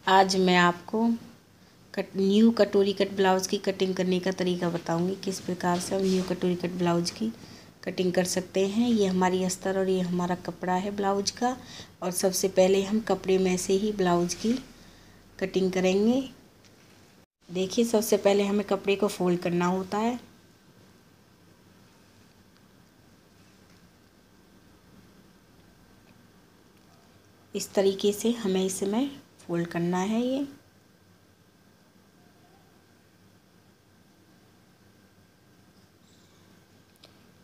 आज मैं आपको न्यू कटोरी कट ब्लाउज़ की कटिंग करने का तरीका बताऊंगी। किस प्रकार से हम न्यू कटोरी कट ब्लाउज़ की कटिंग कर सकते हैं। ये हमारी अस्तर और ये हमारा कपड़ा है ब्लाउज का। और सबसे पहले हम कपड़े में से ही ब्लाउज की कटिंग करेंगे। देखिए, सबसे पहले हमें कपड़े को फोल्ड करना होता है। इस तरीके से हमें इसमें फोल्ड करना है। ये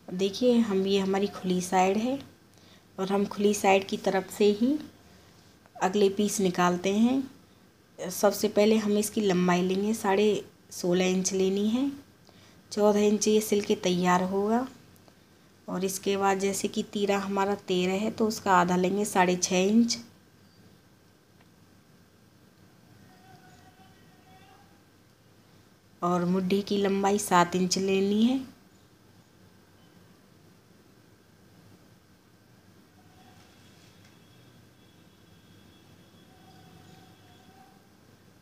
देखिए, ये हमारी खुली साइड है और हम खुली साइड की तरफ से ही अगले पीस निकालते हैं। सबसे पहले हम इसकी लंबाई लेंगे, 16.5 इंच लेनी है। 14 इंच ये सिल के तैयार होगा। और इसके बाद जैसे कि तीरा हमारा 13 है तो उसका आधा लेंगे, 6.5 इंच। और मुट्ठी की लंबाई 7 इंच लेनी है।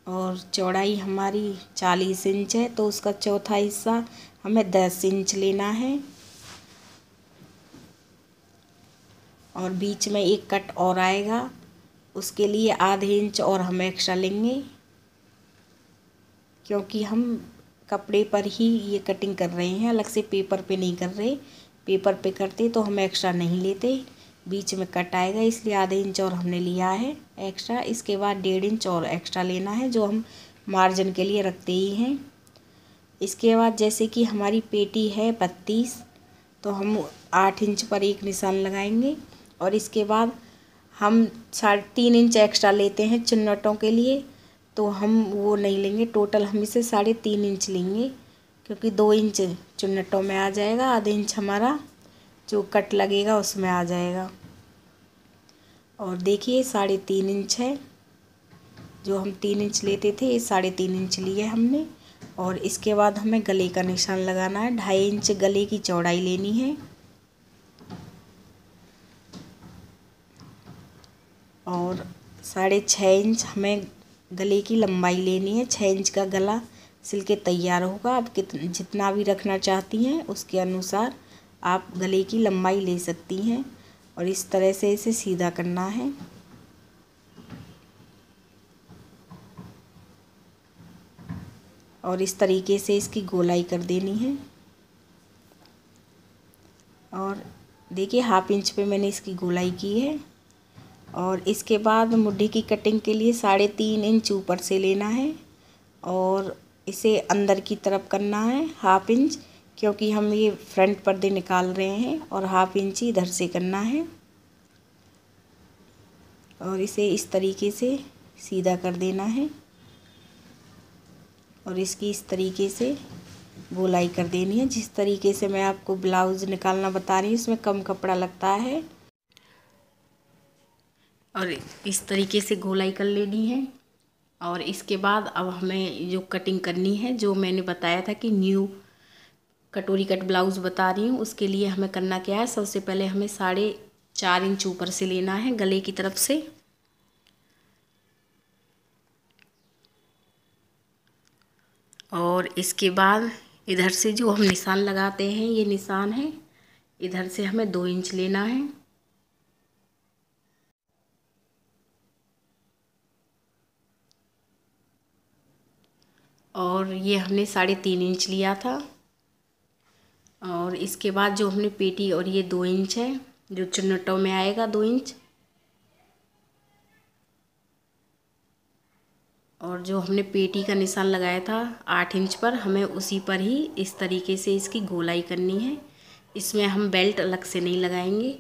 और चौड़ाई हमारी 40 इंच है तो उसका चौथा हिस्सा हमें 10 इंच लेना है। और बीच में एक कट और आएगा, उसके लिए आधे इंच और हम एक्स्ट्रा लेंगे, क्योंकि हम कपड़े पर ही ये कटिंग कर रहे हैं, अलग से पेपर पे नहीं कर रहे। पेपर पे करते तो हम एक्स्ट्रा नहीं लेते। बीच में कट आएगा इसलिए आधे इंच और हमने लिया है एक्स्ट्रा। इसके बाद 1.5 इंच और एक्स्ट्रा लेना है, जो हम मार्जिन के लिए रखते ही हैं। इसके बाद जैसे कि हमारी पेटी है 32, तो हम 8 इंच पर एक निशान लगाएंगे। और इसके बाद हम 3.5 इंच एक्स्ट्रा लेते हैं चुन्नटों के लिए, तो हम वो नहीं लेंगे। टोटल हम इसे 3.5 इंच लेंगे, क्योंकि 2 इंच चुन्नटों में आ जाएगा, आधे इंच हमारा जो कट लगेगा उसमें आ जाएगा। और देखिए 3.5 इंच है, जो हम 3 इंच लेते थे ये 3.5 इंच लिए हमने। और इसके बाद हमें गले का निशान लगाना है। 2.5 इंच गले की चौड़ाई लेनी है। और 6.5 इंच हमें गले की लंबाई लेनी है। 6 इंच का गला सिल के तैयार होगा। आप जितना भी रखना चाहती हैं उसके अनुसार आप गले की लंबाई ले सकती हैं। और इस तरह से इसे सीधा करना है। और इस तरीके से इसकी गोलाई कर देनी है। और देखिए 1/2 इंच पे मैंने इसकी गोलाई की है। और इसके बाद मुड्ढी की कटिंग के लिए 3.5 इंच ऊपर से लेना है और इसे अंदर की तरफ करना है 1/2 इंच, क्योंकि हम ये फ्रंट पर्दे निकाल रहे हैं। और 1/2 इंच इधर से करना है। और इसे इस तरीके से सीधा कर देना है। और इसकी इस तरीके से गोलाई कर देनी है। जिस तरीके से मैं आपको ब्लाउज़ निकालना बता रही हूँ, इसमें कम कपड़ा लगता है। और इस तरीके से गोलाई कर लेनी है। और इसके बाद अब हमें जो कटिंग करनी है, जो मैंने बताया था कि न्यू कटोरी कट ब्लाउज़ बता रही हूँ, उसके लिए हमें करना क्या है। सबसे पहले हमें 4.5 इंच ऊपर से लेना है गले की तरफ से। और इसके बाद इधर से जो हम निशान लगाते हैं, ये निशान है, इधर से हमें 2 इंच लेना है। और ये हमने 3.5 इंच लिया था। और इसके बाद जो हमने पेटी, और ये 2 इंच है जो चुन्नटों में आएगा, 2 इंच। और जो हमने पेटी का निशान लगाया था 8 इंच पर, हमें उसी पर ही इस तरीके से इसकी गोलाई करनी है। इसमें हम बेल्ट अलग से नहीं लगाएंगे।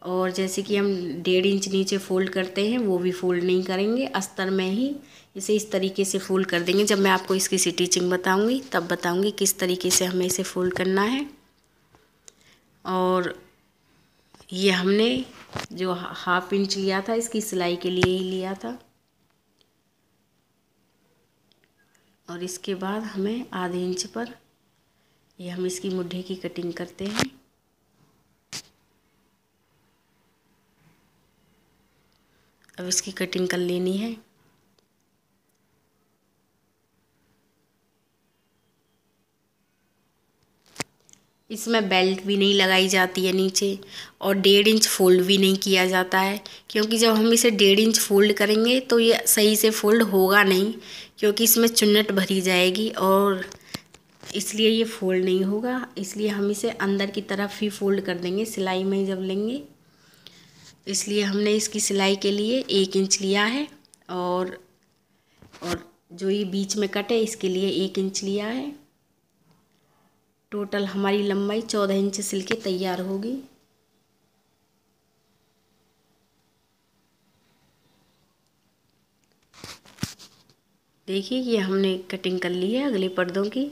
और जैसे कि हम 1.5 इंच नीचे फ़ोल्ड करते हैं, वो भी फ़ोल्ड नहीं करेंगे, अस्तर में ही इसे इस तरीके से फ़ोल्ड कर देंगे। जब मैं आपको इसकी स्टिचिंग बताऊंगी तब बताऊंगी किस तरीके से हमें इसे फ़ोल्ड करना है। और ये हमने जो 1/2 इंच लिया था इसकी सिलाई के लिए ही लिया था। और इसके बाद हमें आधे इंच पर ये हम इसकी मुड्ढे की कटिंग करते हैं। अब इसकी कटिंग कर लेनी है। इसमें बेल्ट भी नहीं लगाई जाती है नीचे, और 1.5 इंच फोल्ड भी नहीं किया जाता है, क्योंकि जब हम इसे 1.5 इंच फोल्ड करेंगे तो ये सही से फोल्ड होगा नहीं, क्योंकि इसमें चुन्नट भरी जाएगी और इसलिए ये फोल्ड नहीं होगा। इसलिए हम इसे अंदर की तरफ ही फोल्ड कर देंगे सिलाई में जब लेंगे। इसलिए हमने इसकी सिलाई के लिए 1 इंच लिया है, और जो ये बीच में कट है इसके लिए 1 इंच लिया है। टोटल हमारी लंबाई 14 इंच सिल के तैयार होगी। देखिए ये हमने कटिंग कर ली है अगले पर्दों की।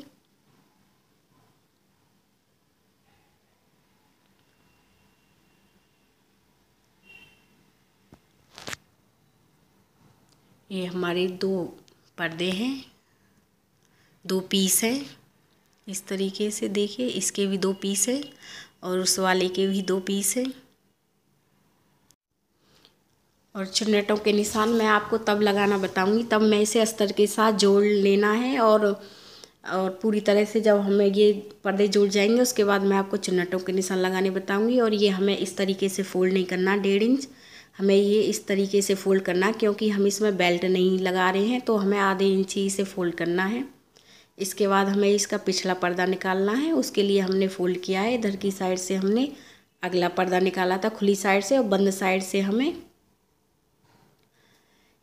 ये हमारे 2 पर्दे हैं, 2 पीस हैं। इस तरीके से देखिए, इसके भी 2 पीस हैं और उस वाले के भी 2 पीस हैं। और चुन्नटों के निशान मैं आपको तब लगाना बताऊंगी, तब मैं इसे अस्तर के साथ जोड़ लेना है, और पूरी तरह से जब हमें ये पर्दे जुड़ जाएंगे उसके बाद मैं आपको चुन्नटों के निशान लगाने बताऊंगी। और ये हमें इस तरीके से फोल्ड नहीं करना 1.5 इंच, हमें ये इस तरीके से फोल्ड करना, क्योंकि हम इसमें बेल्ट नहीं लगा रहे हैं तो हमें आधे इंच ही इसे फोल्ड करना है। इसके बाद हमें इसका पिछला पर्दा निकालना है, उसके लिए हमने फोल्ड किया है। इधर की साइड से हमने अगला पर्दा निकाला था खुली साइड से, और बंद साइड से हमें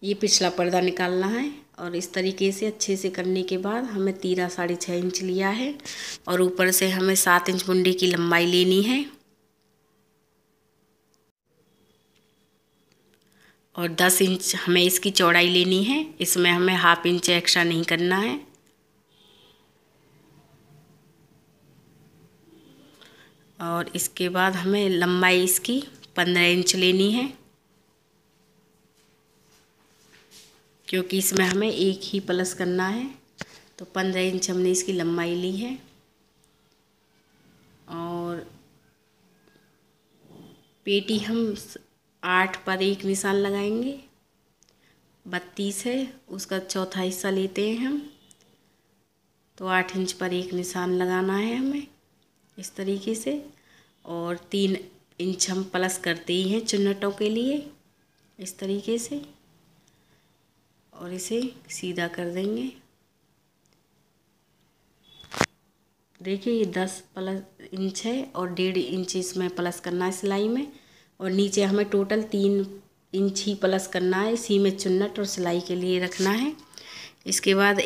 ये पिछला पर्दा निकालना है। और इस तरीके से अच्छे से करने के बाद हमें तीरा 6.5 इंच लिया है, और ऊपर से हमें 7 इंच मुंडी की लंबाई लेनी है, और 10 इंच हमें इसकी चौड़ाई लेनी है। इसमें हमें 1/2 इंच एक्स्ट्रा नहीं करना है। और इसके बाद हमें लंबाई इसकी 15 इंच लेनी है, क्योंकि इसमें हमें एक ही प्लस करना है। तो 15 इंच हमने इसकी लंबाई ली है। और पेटी हम 8 पर एक निशान लगाएंगे। 32 है, उसका चौथा हिस्सा लेते हैं हम, तो 8 इंच पर एक निशान लगाना है हमें इस तरीके से। और 3 इंच हम प्लस करते ही हैं चुन्नटों के लिए इस तरीके से, और इसे सीधा कर देंगे। देखिए ये 10 प्लस इंच है, और 1.5 इंच इसमें प्लस करना है सिलाई में, और नीचे हमें टोटल 3 इंच ही प्लस करना है, इसी में चुन्नट और सिलाई के लिए रखना है। इसके बाद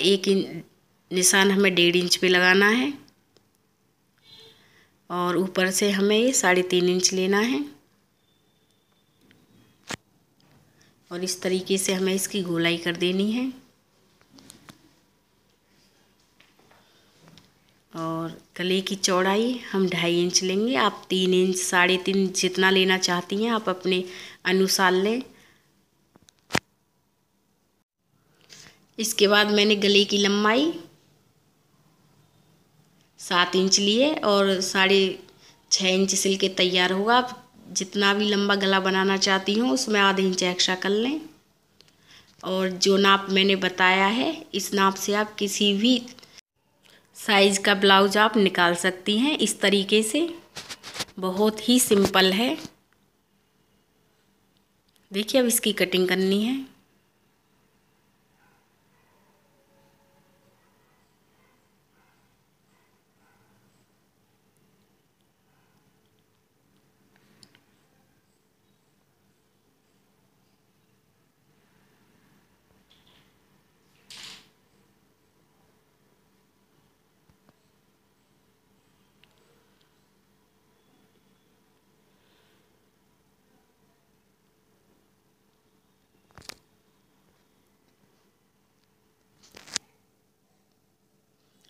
निशान हमें 1.5 इंच पे लगाना है, और ऊपर से हमें ये 3.5 इंच लेना है, और इस तरीके से हमें इसकी गोलाई कर देनी है। और गले की चौड़ाई हम 2.5 इंच लेंगे। आप 3 इंच 3.5 जितना लेना चाहती हैं आप अपने अनुसार लें। इसके बाद मैंने गले की लंबाई 7 इंच लिए, और 6.5 इंच सिल के तैयार होगा। आप जितना भी लंबा गला बनाना चाहती हूँ उसमें आधे इंच एक्स्ट्रा कर लें। और जो नाप मैंने बताया है इस नाप से आप किसी भी साइज़ का ब्लाउज आप निकाल सकती हैं इस तरीके से। बहुत ही सिंपल है। देखिए अब इसकी कटिंग करनी है।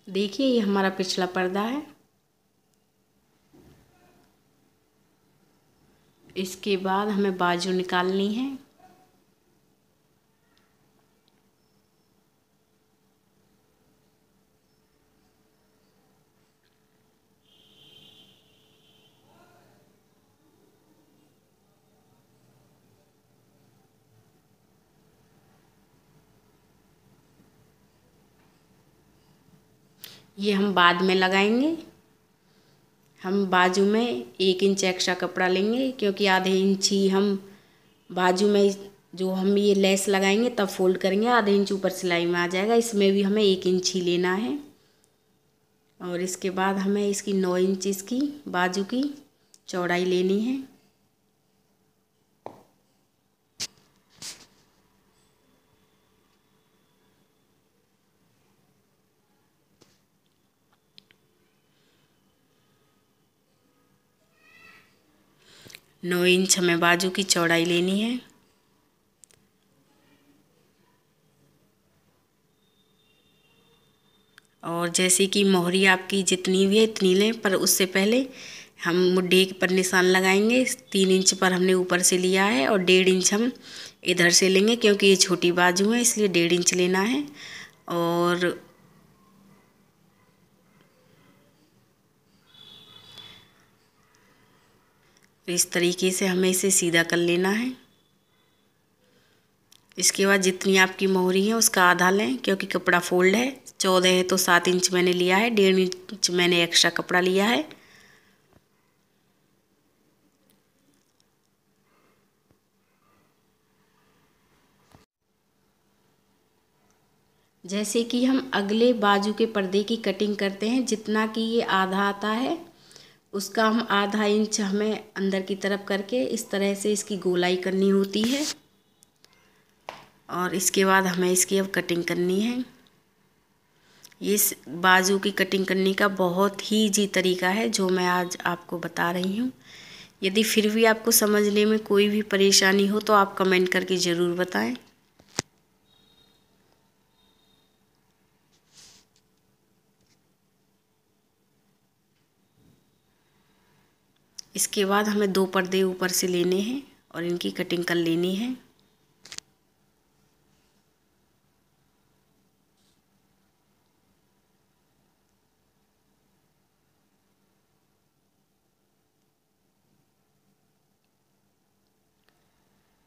देखिए ये हमारा पिछला पर्दा है। इसके बाद हमें बाजू निकालनी है। ये हम बाद में लगाएंगे। हम बाजू में 1 इंच एक्स्ट्रा कपड़ा लेंगे, क्योंकि आधे इंच ही हम बाजू में जो हम ये लेस लगाएंगे तब फोल्ड करेंगे, आधे इंच ऊपर सिलाई में आ जाएगा। इसमें भी हमें 1 इंच ही लेना है। और इसके बाद हमें इसकी 9 इंच इसकी बाजू की चौड़ाई लेनी है। नौ इंच हमें बाजू की चौड़ाई लेनी है। और जैसे कि मोहरी आपकी जितनी भी है इतनी लें, पर उससे पहले हम मुड्ढे पर निशान लगाएंगे। 3 इंच पर हमने ऊपर से लिया है और 1.5 इंच हम इधर से लेंगे, क्योंकि ये छोटी बाजू है इसलिए 1.5 इंच लेना है। और इस तरीके से हमें इसे सीधा कर लेना है। इसके बाद जितनी आपकी मोहरी है उसका आधा लें, क्योंकि कपड़ा फोल्ड है। 14 है तो 7 इंच मैंने लिया है, 1.5 इंच मैंने एक्स्ट्रा कपड़ा लिया है। जैसे कि हम अगले बाजू के पर्दे की कटिंग करते हैं, जितना कि ये आधा आता है उसका हम आधा इंच हमें अंदर की तरफ करके इस तरह से इसकी गोलाई करनी होती है। और इसके बाद हमें इसकी अब कटिंग करनी है। इस बाजू की कटिंग करने का बहुत ही इजी तरीका है जो मैं आज आपको बता रही हूँ। यदि फिर भी आपको समझने में कोई भी परेशानी हो तो आप कमेंट करके ज़रूर बताएं। इसके बाद हमें 2 पर्दे ऊपर से लेने हैं और इनकी कटिंग कर लेनी है।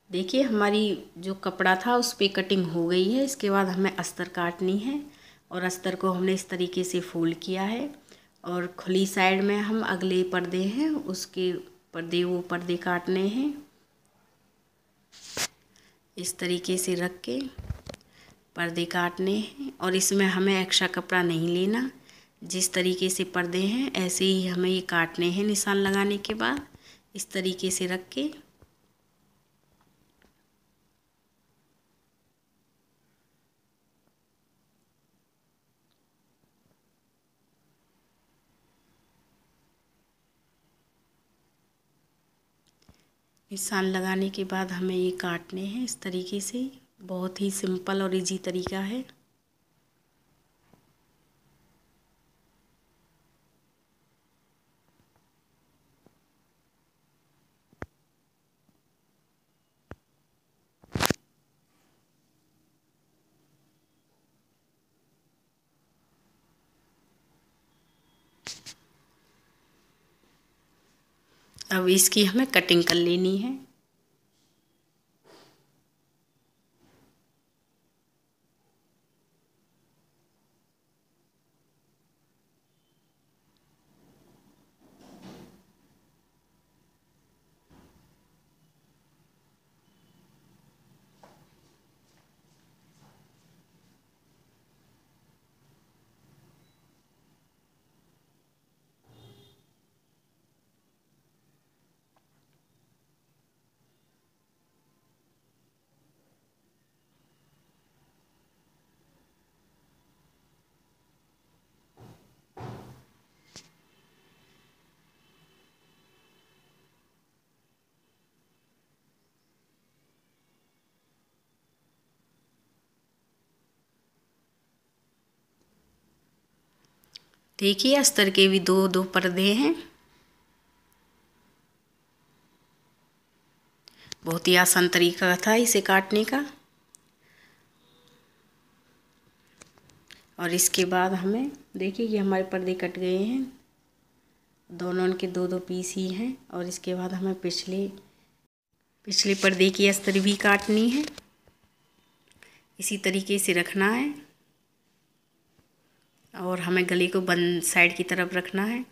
देखिए हमारी जो कपड़ा था उस पे कटिंग हो गई है। इसके बाद हमें अस्तर काटनी है और अस्तर को हमने इस तरीके से फोल्ड किया है। और खुली साइड में हम अगले पर्दे हैं उसके वो पर्दे काटने हैं। इस तरीके से रख के पर्दे काटने हैं और इसमें हमें एक्स्ट्रा कपड़ा नहीं लेना। जिस तरीके से पर्दे हैं ऐसे ही हमें ये काटने हैं। निशान लगाने के बाद इस तरीके से रख के निशान लगाने के बाद हमें ये काटने हैं इस तरीके से। बहुत ही सिंपल और इजी तरीका है। अब इसकी हमें कटिंग कर लेनी है। देखिए अस्तर के भी 2 पर्दे हैं। बहुत ही आसान तरीका था इसे काटने का। और इसके बाद हमें देखिए ये हमारे पर्दे कट गए हैं। दोनों के 2 पीस ही हैं। और इसके बाद हमें पिछले पर्दे की अस्तर भी काटनी है। इसी तरीके से रखना है और हमें गले को बंद साइड की तरफ रखना है।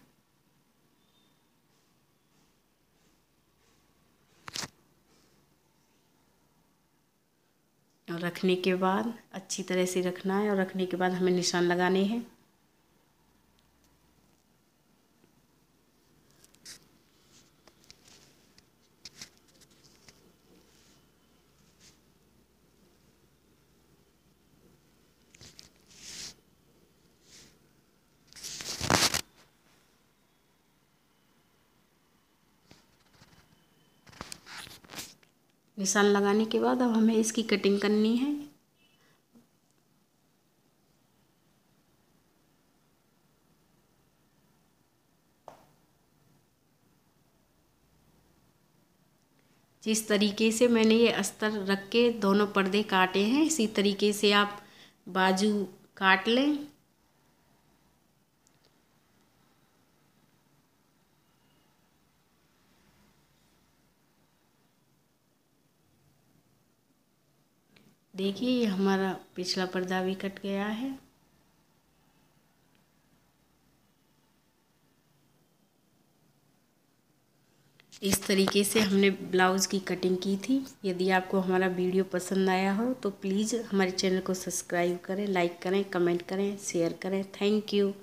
रखने के बाद अच्छी तरह से रखना है और रखने के बाद हमें निशान लगाने हैं। निशान लगाने के बाद अब हमें इसकी कटिंग करनी है। जिस तरीके से मैंने ये अस्तर रख के दोनों पर्दे काटे हैं, इसी तरीके से आप बाजू काट लें। देखिए ये हमारा पिछला पर्दा भी कट गया है। इस तरीके से हमने ब्लाउज़ की कटिंग की थी। यदि आपको हमारा वीडियो पसंद आया हो तो प्लीज़ हमारे चैनल को सब्सक्राइब करें, लाइक करें, कमेंट करें, शेयर करें। Thank you.